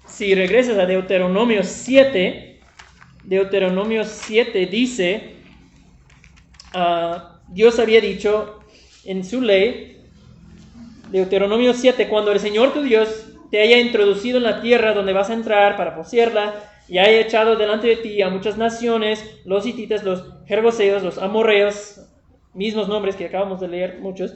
Si regresas a Deuteronomio 7 dice: Dios había dicho en su ley, Deuteronomio 7, cuando el Señor tu Dios te haya introducido en la tierra donde vas a entrar para poseerla, y haya echado delante de ti a muchas naciones, los hititas, los jerboseos, los amorreos, mismos nombres que acabamos de leer, muchos,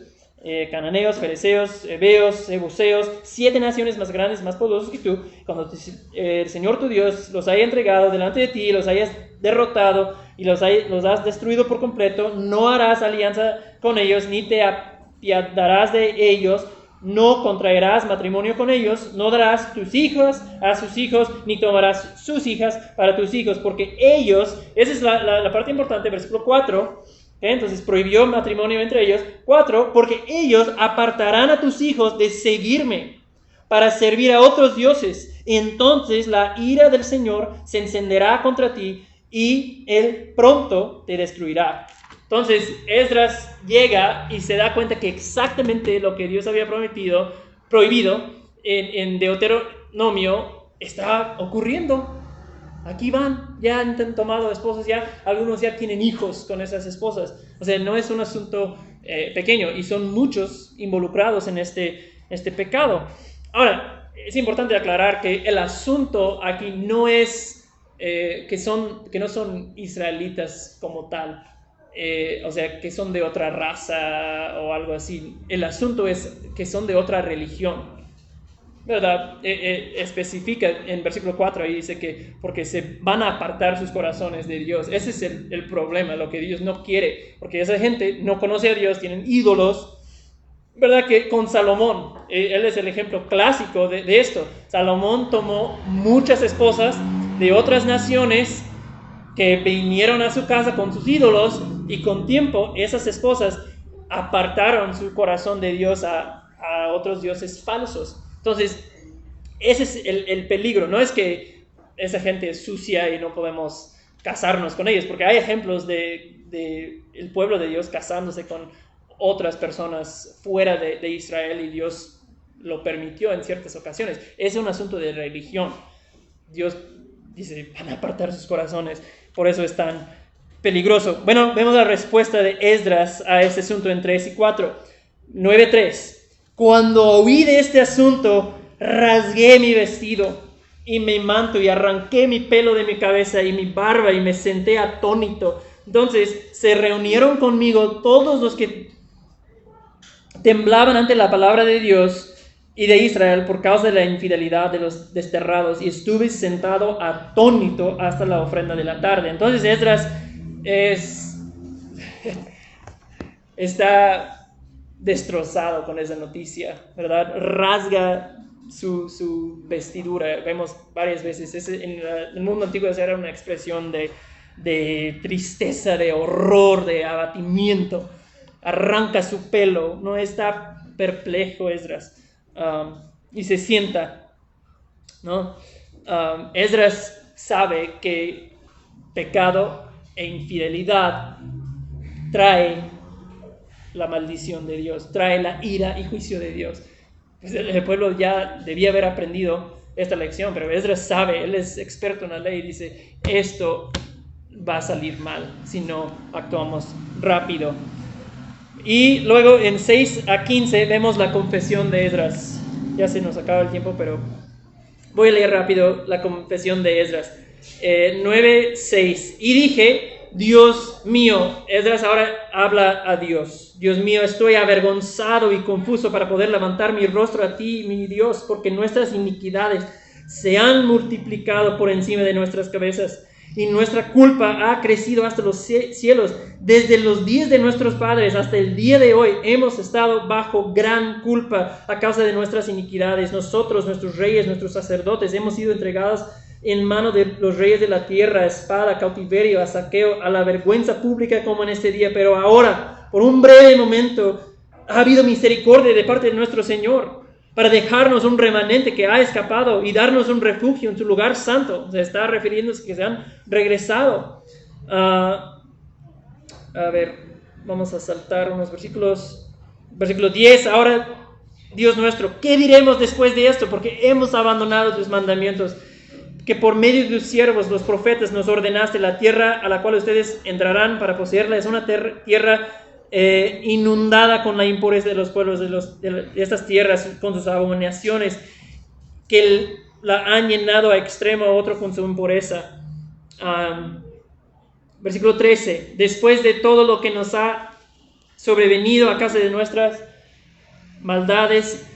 cananeos, fereceos, heveos, jebuseos, 7 naciones más grandes, más poderosas que tú, cuando el Señor tu Dios los haya entregado delante de ti, los hayas derrotado y los has destruido por completo, no harás alianza con ellos, ni te apiadarás de ellos, no contraerás matrimonio con ellos, no darás tus hijos a sus hijos, ni tomarás sus hijas para tus hijos, porque ellos, esa es la parte importante, versículo 4, entonces prohibió matrimonio entre ellos. 4, porque ellos apartarán a tus hijos de seguirme para servir a otros dioses. Entonces la ira del Señor se encenderá contra ti y Él pronto te destruirá. Entonces Esdras llega y se da cuenta que exactamente lo que Dios había prohibido en Deuteronomio está ocurriendo. Aquí van, ya han tomado esposas, ya algunos ya tienen hijos con esas esposas. O sea, no es un asunto pequeño y son muchos involucrados en este pecado. Ahora, es importante aclarar que el asunto aquí no es que no son israelitas como tal. O sea, que son de otra raza o algo así. El asunto es que son de otra religión, ¿verdad? Especifica en versículo 4, ahí dice que porque se van a apartar sus corazones de Dios. Ese es el problema, lo que Dios no quiere, porque esa gente no conoce a Dios, tienen ídolos, ¿verdad? Que con Salomón, él es el ejemplo clásico de esto. Salomón tomó muchas esposas de otras naciones que vinieron a su casa con sus ídolos, y con tiempo esas esposas apartaron su corazón de Dios a otros dioses falsos. Entonces, ese es el peligro. No es que esa gente es sucia y no podemos casarnos con ellos, porque hay ejemplos de el pueblo de Dios casándose con otras personas fuera de Israel, y Dios lo permitió en ciertas ocasiones. Es un asunto de religión. Dios dice: van a apartar sus corazones. Por eso es tan peligroso. Bueno, vemos la respuesta de Esdras a este asunto en 3 y 4. 9:3. Cuando oí de este asunto, rasgué mi vestido y mi manto y arranqué mi pelo de mi cabeza y mi barba y me senté atónito. Entonces se reunieron conmigo todos los que temblaban ante la palabra de Dios y de Israel por causa de la infidelidad de los desterrados, y estuve sentado atónito hasta la ofrenda de la tarde. Entonces Esdras está destrozado con esa noticia, ¿verdad? Rasga su vestidura. Vemos varias veces, en el mundo antiguo esa era una expresión de tristeza, de horror, de abatimiento. Arranca su pelo, no está perplejo Esdras, y se sienta, ¿no? Esdras sabe que pecado e infidelidad trae la maldición de Dios, trae la ira y juicio de Dios. Pues el pueblo ya debía haber aprendido esta lección, pero Esdras sabe, él es experto en la ley, y dice, esto va a salir mal si no actuamos rápido. Y luego en 6 a 15 vemos la confesión de Esdras. Ya se nos acaba el tiempo, pero voy a leer rápido la confesión de Esdras. 9:6. Y dije, Dios mío, Esdras ahora habla a Dios. Dios mío, estoy avergonzado y confuso para poder levantar mi rostro a ti, mi Dios, porque nuestras iniquidades se han multiplicado por encima de nuestras cabezas. Y nuestra culpa ha crecido hasta los cielos. Desde los días de nuestros padres hasta el día de hoy hemos estado bajo gran culpa a causa de nuestras iniquidades. Nosotros, nuestros reyes, nuestros sacerdotes, hemos sido entregados en mano de los reyes de la tierra, a espada, a cautiverio, a saqueo, a la vergüenza pública como en este día. Pero ahora, por un breve momento, ha habido misericordia de parte de nuestro Señor, para dejarnos un remanente que ha escapado y darnos un refugio en su lugar santo. Se está refiriéndose que se han regresado. A ver, vamos a saltar unos versículos. Versículo 10, ahora, Dios nuestro, ¿qué diremos después de esto? Porque hemos abandonado tus mandamientos, que por medio de tus siervos, los profetas, nos ordenaste. La tierra a la cual ustedes entrarán para poseerla es una tierra inundada con la impureza de los pueblos de estas tierras, con sus abominaciones, que la han llenado a extremo a otro con su impureza. Versículo 13, después de todo lo que nos ha sobrevenido a causa de nuestras maldades,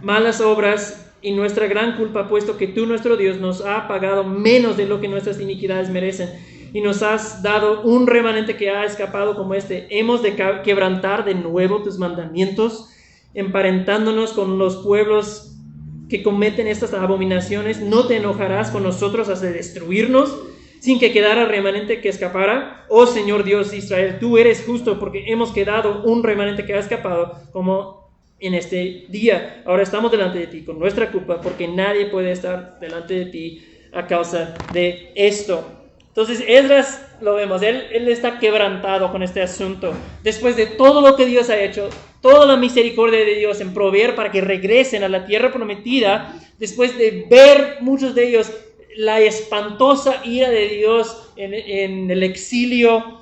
malas obras y nuestra gran culpa, puesto que tú, nuestro Dios, nos has pagado menos de lo que nuestras iniquidades merecen, y nos has dado un remanente que ha escapado como este, hemos de quebrantar de nuevo tus mandamientos, emparentándonos con los pueblos que cometen estas abominaciones. ¿No te enojarás con nosotros hasta destruirnos, sin que quedara remanente que escapara? Oh Señor Dios de Israel, tú eres justo, porque hemos quedado un remanente que ha escapado como en este día. Ahora estamos delante de ti con nuestra culpa, porque nadie puede estar delante de ti a causa de esto. Entonces Esdras, lo vemos, él está quebrantado con este asunto. Después de todo lo que Dios ha hecho, toda la misericordia de Dios en proveer para que regresen a la tierra prometida, después de ver muchos de ellos la espantosa ira de Dios en el exilio,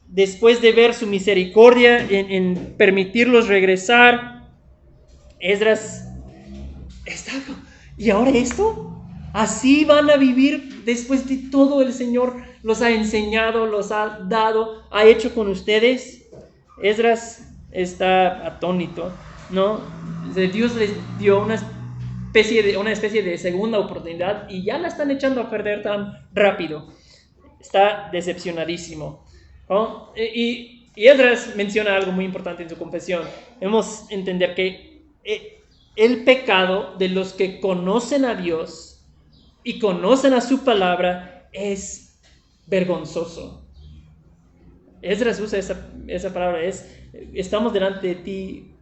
después de ver su misericordia en permitirlos regresar, Esdras está, ¿y ahora esto? ¿Así van a vivir después de todo el Señor los ha enseñado, los ha dado, ha hecho con ustedes? Esdras está atónito, ¿no? Dios les dio una especie de segunda oportunidad y ya la están echando a perder tan rápido. Está decepcionadísimo, ¿no? Y Esdras menciona algo muy importante en su confesión. Debemos entender que el pecado de los que conocen a Dios y conocen a su palabra es vergonzoso. Esdras usa esa palabra, estamos delante de ti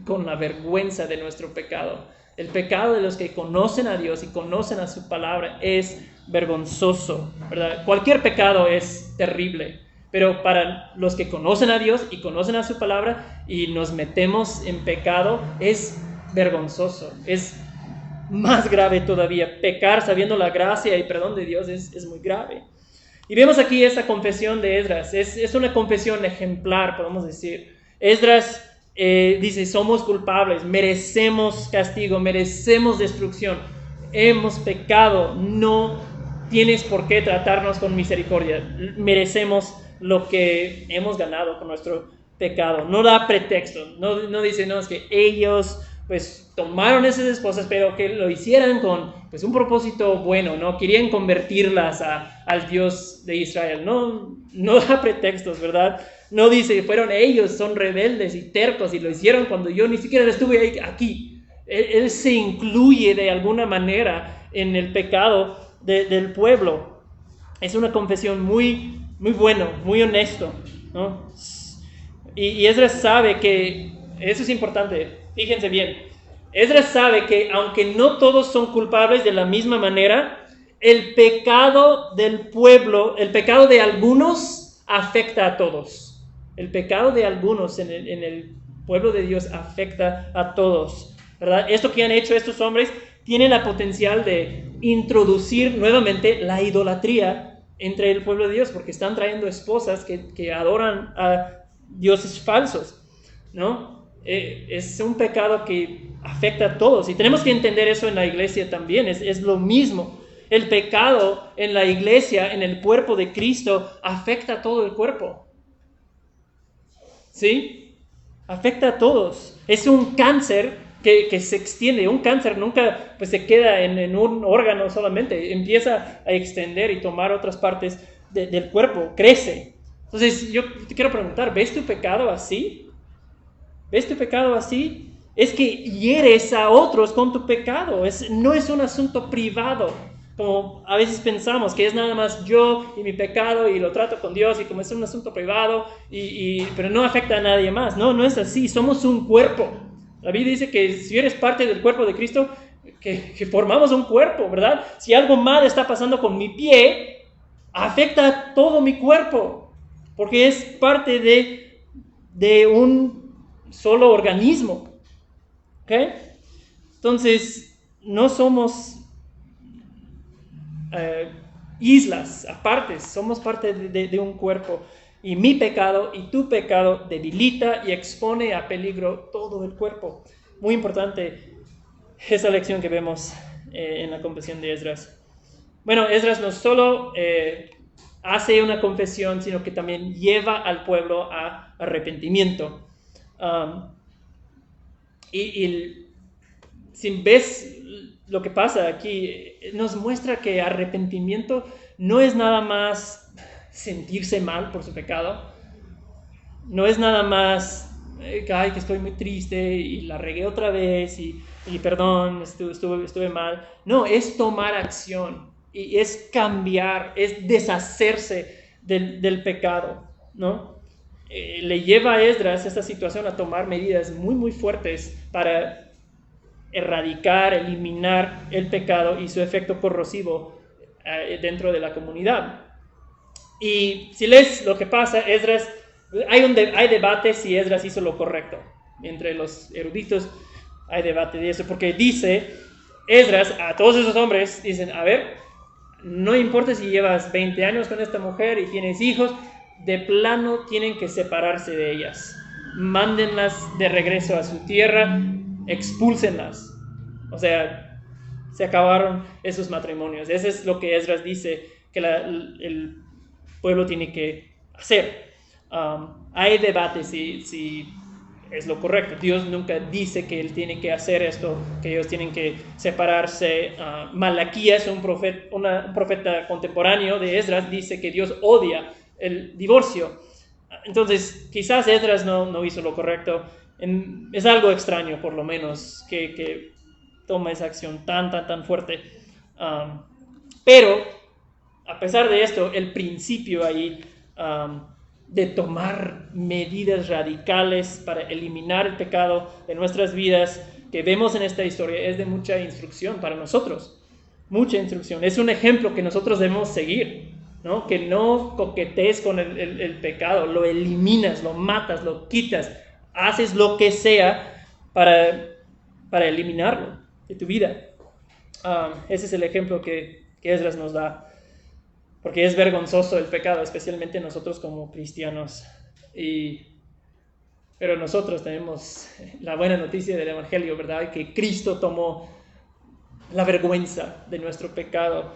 con la vergüenza de nuestro pecado. El pecado de los que conocen a Dios y conocen a su palabra es vergonzoso, ¿verdad? Cualquier pecado es terrible, pero para los que conocen a Dios y conocen a su palabra y nos metemos en pecado es vergonzoso, es más grave todavía. Pecar sabiendo la gracia y perdón de Dios es muy grave. Y vemos aquí esta confesión de Esdras. Es una confesión ejemplar, podemos decir. Esdras dice, somos culpables, merecemos castigo, merecemos destrucción, hemos pecado, no tienes por qué tratarnos con misericordia, merecemos lo que hemos ganado con nuestro pecado. No da pretexto, no dice, no, es que ellos pues tomaron esas esposas, pero que lo hicieran con pues un propósito bueno, ¿no? Querían convertirlas al Dios de Israel. No da pretextos, ¿verdad? No dice, fueron ellos, son rebeldes y tercos y lo hicieron cuando yo ni siquiera estuve aquí. Él se incluye de alguna manera en el pecado del pueblo. Es una confesión muy, muy bueno, muy honesto, ¿no? Y Esdras sabe que, eso es importante, fíjense bien, Esdras sabe que aunque no todos son culpables de la misma manera, el pecado del pueblo, el pecado de algunos afecta a todos. El pecado de algunos en el pueblo de Dios afecta a todos, ¿verdad? Esto que han hecho estos hombres tiene la potencial de introducir nuevamente la idolatría entre el pueblo de Dios, porque están trayendo esposas que adoran a dioses falsos, ¿no? Es un pecado que afecta a todos, y tenemos que entender eso en la iglesia también, es lo mismo. El pecado en la iglesia, en el cuerpo de Cristo, afecta a todo el cuerpo, ¿sí? Afecta a todos. Es un cáncer que se extiende. Un cáncer nunca pues, se queda en un órgano solamente, empieza a extender y tomar otras partes del cuerpo, crece. Entonces yo te quiero preguntar, ¿ves tu pecado así? ¿Ves tu pecado así? Es que hieres a otros con tu pecado. No es un asunto privado, como a veces pensamos que es nada más yo y mi pecado y lo trato con Dios y como es un asunto privado, pero no afecta a nadie más. No es así, somos un cuerpo. La Biblia dice que si eres parte del cuerpo de Cristo, que formamos un cuerpo, ¿verdad? Si algo mal está pasando con mi pie, afecta a todo mi cuerpo, porque es parte de un solo organismo. ¿Ok? Entonces, no somos islas apartes, somos parte de un cuerpo. Y mi pecado y tu pecado debilita y expone a peligro todo el cuerpo. Muy importante esa lección que vemos en la confesión de Esdras. Bueno, Esdras no solo hace una confesión, sino que también lleva al pueblo a arrepentimiento. Si ves lo que pasa aquí, nos muestra que arrepentimiento no es nada más sentirse mal por su pecado, no es nada más que estoy muy triste y la regué otra vez y perdón, estuve mal. No, es tomar acción y es cambiar, es deshacerse del pecado, ¿no? Le lleva a Esdras esta situación a tomar medidas muy muy fuertes para erradicar, eliminar el pecado y su efecto corrosivo dentro de la comunidad. Y si lees lo que pasa, Esdras, hay debate si Esdras hizo lo correcto. Entre los eruditos hay debate de eso, porque dice Esdras a todos esos hombres, dicen, a ver, no importa si llevas 20 años con esta mujer y tienes hijos, de plano tienen que separarse de ellas. Mándenlas de regreso a su tierra, expúlsenlas. O sea, se acabaron esos matrimonios. Eso es lo que Esdras dice que el pueblo tiene que hacer. Hay debate si es lo correcto. Dios nunca dice que él tiene que hacer esto, que ellos tienen que separarse. Malaquías, un profeta contemporáneo de Esdras, dice que Dios odia el divorcio. Entonces, quizás Esdras no hizo lo correcto. Es algo extraño, por lo menos, que toma esa acción tan fuerte. Pero, a pesar de esto, el principio ahí de tomar medidas radicales para eliminar el pecado de nuestras vidas que vemos en esta historia es de mucha instrucción para nosotros. Mucha instrucción. Es un ejemplo que nosotros debemos seguir, ¿no? Que no coquetees con el pecado, lo eliminas, lo matas, lo quitas, haces lo que sea para eliminarlo de tu vida. Ese es el ejemplo que Esdras nos da, porque es vergonzoso el pecado, especialmente nosotros como cristianos. Pero nosotros tenemos la buena noticia del Evangelio, ¿verdad? Que Cristo tomó la vergüenza de nuestro pecado.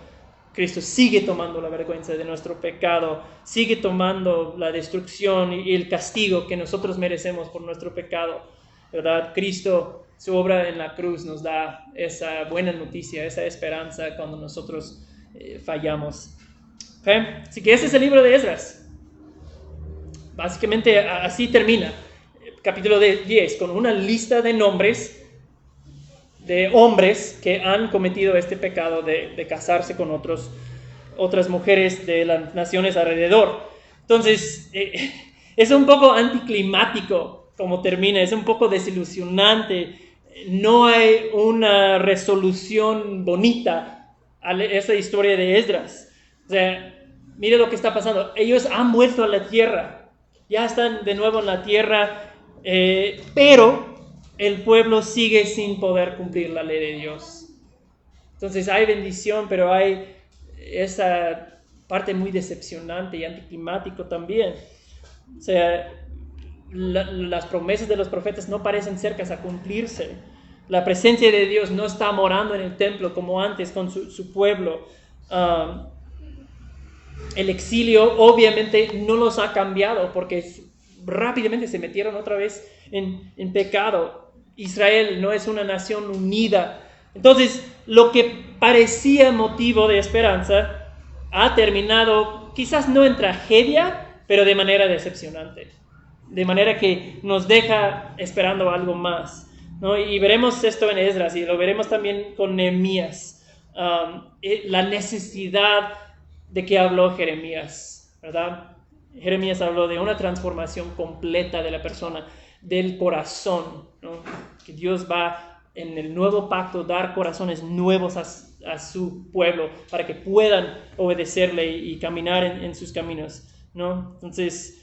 Cristo sigue tomando la vergüenza de nuestro pecado, sigue tomando la destrucción y el castigo que nosotros merecemos por nuestro pecado, ¿verdad? Cristo, su obra en la cruz nos da esa buena noticia, esa esperanza cuando nosotros fallamos. ¿Okay? Así que ese es el libro de Esdras. Básicamente así termina. Capítulo 10, con una lista de nombres de hombres que han cometido este pecado de casarse con otras mujeres de las naciones alrededor. Entonces, es un poco anticlimático como termina, es un poco desilusionante. No hay una resolución bonita a esa historia de Esdras. O sea, mire lo que está pasando. Ellos han vuelto a la tierra, ya están de nuevo en la tierra, pero el pueblo sigue sin poder cumplir la ley de Dios. Entonces hay bendición, pero hay esa parte muy decepcionante y anticlimático también. O sea, las promesas de los profetas no parecen cercas a cumplirse. La presencia de Dios no está morando en el templo como antes con su pueblo. El exilio obviamente no los ha cambiado porque rápidamente se metieron otra vez en pecado. Israel no es una nación unida. Entonces, lo que parecía motivo de esperanza ha terminado quizás no en tragedia, pero de manera decepcionante. De manera que nos deja esperando algo más, ¿no? Y veremos esto en Esdras y lo veremos también con Nehemías. La necesidad de que habló Jeremías, ¿verdad? Jeremías habló de una transformación completa de la persona, del corazón, ¿no? Que Dios va en el nuevo pacto dar corazones nuevos a su pueblo para que puedan obedecerle y caminar en sus caminos, ¿no? Entonces,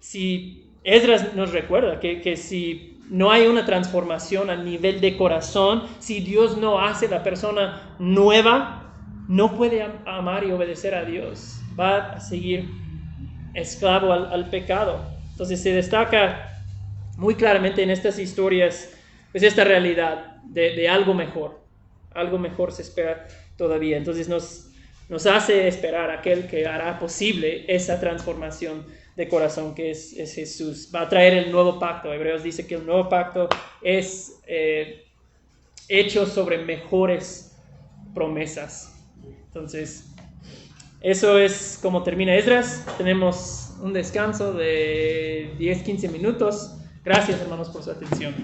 si Esdras nos recuerda que si no hay una transformación a nivel de corazón, si Dios no hace la persona nueva, no puede amar y obedecer a Dios. Va a seguir esclavo al pecado. Entonces se destaca muy claramente en estas historias pues esta realidad de algo mejor. Algo mejor se espera todavía. Entonces nos hace esperar aquel que hará posible esa transformación de corazón que es Jesús. Va a traer el nuevo pacto. Hebreos dice que el nuevo pacto es hecho sobre mejores promesas. Entonces, eso es como termina Esdras. Tenemos un descanso de 10-15 minutos. Gracias, hermanos, por su atención.